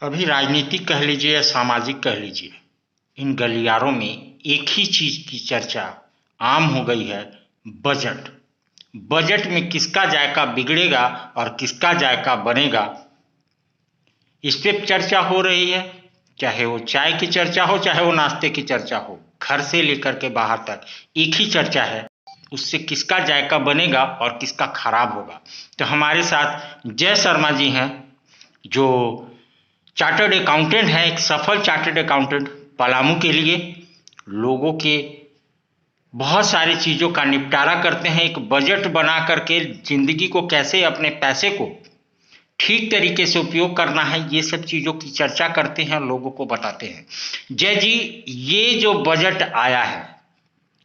अभी राजनीतिक कह लीजिए या सामाजिक कह लीजिए, इन गलियारों में एक ही चीज की चर्चा आम हो गई है, बजट। बजट में किसका जायका बिगड़ेगा और किसका जायका बनेगा, इस पे चर्चा हो रही है। चाहे वो चाय की चर्चा हो, चाहे वो नाश्ते की चर्चा हो, घर से लेकर के बाहर तक एक ही चर्चा है, उससे किसका जायका बनेगा और किसका खराब होगा। तो हमारे साथ जय शर्मा जी हैं, जो चार्टर्ड अकाउंटेंट है, एक सफल चार्टर्ड अकाउंटेंट। पलामू के लिए लोगों के बहुत सारी चीज़ों का निपटारा करते हैं। एक बजट बना करके जिंदगी को कैसे, अपने पैसे को ठीक तरीके से उपयोग करना है, ये सब चीज़ों की चर्चा करते हैं और लोगों को बताते हैं। जय जी, ये जो बजट आया है,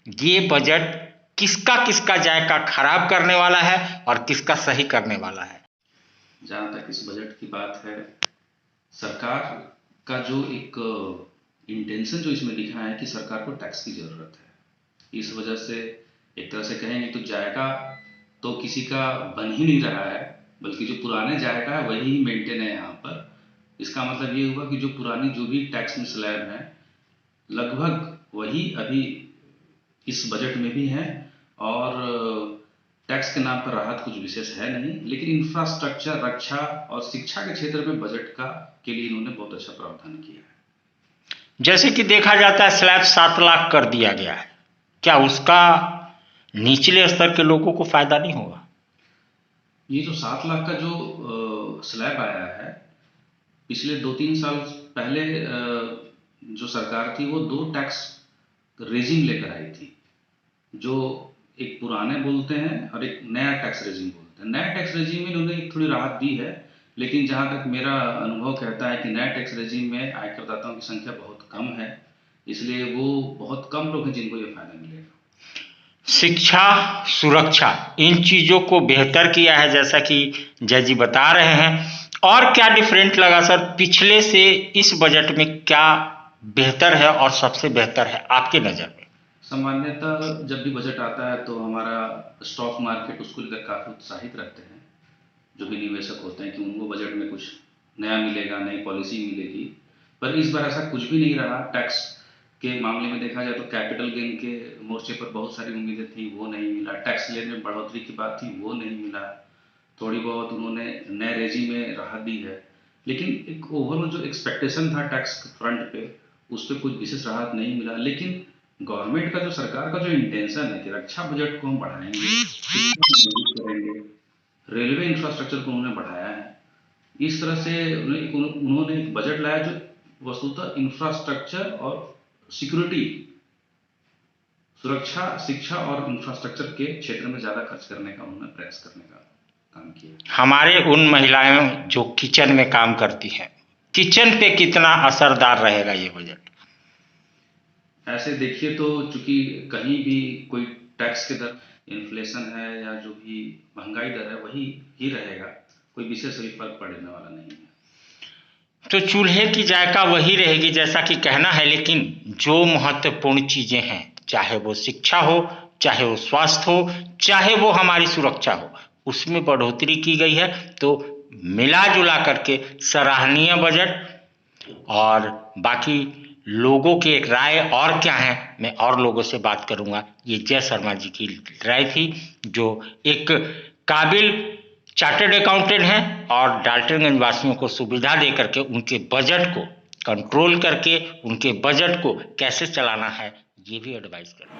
ये बजट किसका किसका जायका खराब करने वाला है और किसका सही करने वाला है? जहाँ तक इस बजट की बात है, सरकार का जो एक इंटेंशन जो इसमें लिखा है कि सरकार को टैक्स की ज़रूरत है। इस वजह से एक तरह से कहेंगे तो जायका तो किसी का बन ही नहीं रहा है, बल्कि जो पुराने जायका है वही मेंटेन है यहाँ पर। इसका मतलब ये हुआ कि जो पुरानी जो भी टैक्स में स्लैब है, लगभग वही अभी इस बजट में भी है। और टैक्स के नाम पर राहत कुछ विशेष है नहीं, लेकिन इंफ्रास्ट्रक्चर, रक्षा और शिक्षा के क्षेत्र में बजट का के लिए इन्होंने बहुत अच्छा प्रावधान किया है। जैसे कि देखा जाता है, स्लैब 7 लाख कर दिया गया है, क्या उसका निचले स्तर के लोगों को फायदा नहीं होगा? ये जो 7 लाख का जो स्लैब आया है, पिछले 2-3 साल पहले जो सरकार थी वो 2 टैक्स रेजिम लेकर आई थी, जो एक पुराने बोलते हैं और एक नया टैक्स रेजिम बोलते हैं। नया टैक्स रेजिम में उन्होंने थोड़ी राहत दी है, लेकिन जहाँ तक मेरा अनुभव कहता है कि नया टैक्स रेजिम में आयकरदाताओं की संख्या बहुत कम है, इसलिए वो बहुत कम लोग हैं जिनको ये फायदा मिलेगा। शिक्षा, सुरक्षा, इन चीज़ों को बेहतर किया है, जैसा कि जय जी बता रहे हैं। और क्या डिफरेंट लगा सर पिछले से? इस बजट में क्या बेहतर है और सबसे बेहतर है आपके नज़र में? सामान्यतः जब भी बजट आता है तो हमारा स्टॉक मार्केट उसको लेकर काफ़ी उत्साहित रहते हैं, जो भी निवेशक होते हैं कि उनको बजट में कुछ नया मिलेगा, नई पॉलिसी मिलेगी। पर इस बार ऐसा कुछ भी नहीं रहा। टैक्स के मामले में देखा जाए तो कैपिटल गेन के मोर्चे पर बहुत सारी उम्मीदें थी, वो नहीं मिला। टैक्स लेन में बढ़ोतरी की बात थी, वो नहीं मिला। थोड़ी बहुत उन्होंने नए रेजिम में राहत दी है, लेकिन एक ओवरऑल जो एक्सपेक्टेशन था टैक्स फ्रंट पे, उस पर कुछ विशेष राहत नहीं मिला। लेकिन गवर्नमेंट का जो, सरकार का जो इंटेंशन है कि रक्षा बजट को हम बढ़ाएंगे, करेंगे, रेलवे इंफ्रास्ट्रक्चर को उन्होंने बढ़ाया है। इस तरह से उन्होंने एक बजट लाया जो वस्तुतः इंफ्रास्ट्रक्चर और सिक्योरिटी, सुरक्षा, शिक्षा और इंफ्रास्ट्रक्चर के क्षेत्र में ज़्यादा खर्च करने का उन्होंने प्रयास करने का काम किया। हमारे उन महिलाएं जो किचन में काम करती हैं, किचन पे कितना असरदार रहेगा ये बजट? ऐसे देखिए तो चूंकि कहीं भी कोई टैक्स के दर, इन्फ्लेशन है या जो भी महंगाई दर है वही ही रहेगा, कोई विशेष फर्क पड़ने वाला नहीं है। तो चूल्हे की जायका वही रहेगी जैसा कि कहना है, लेकिन जो महत्वपूर्ण चीजें हैं, चाहे वो शिक्षा हो, चाहे वो स्वास्थ्य हो, चाहे वो हमारी सुरक्षा हो, उसमें बढ़ोतरी की गई है। तो मिला जुला करके सराहनीय बजट। और बाकी लोगों की एक राय और क्या है, मैं और लोगों से बात करूंगा। ये जय शर्मा जी की राय थी, जो एक काबिल चार्टर्ड अकाउंटेंट हैं और डाल्टनगंज वासियों को सुविधा दे करके उनके बजट को कंट्रोल करके उनके बजट को कैसे चलाना है, ये भी एडवाइस करें।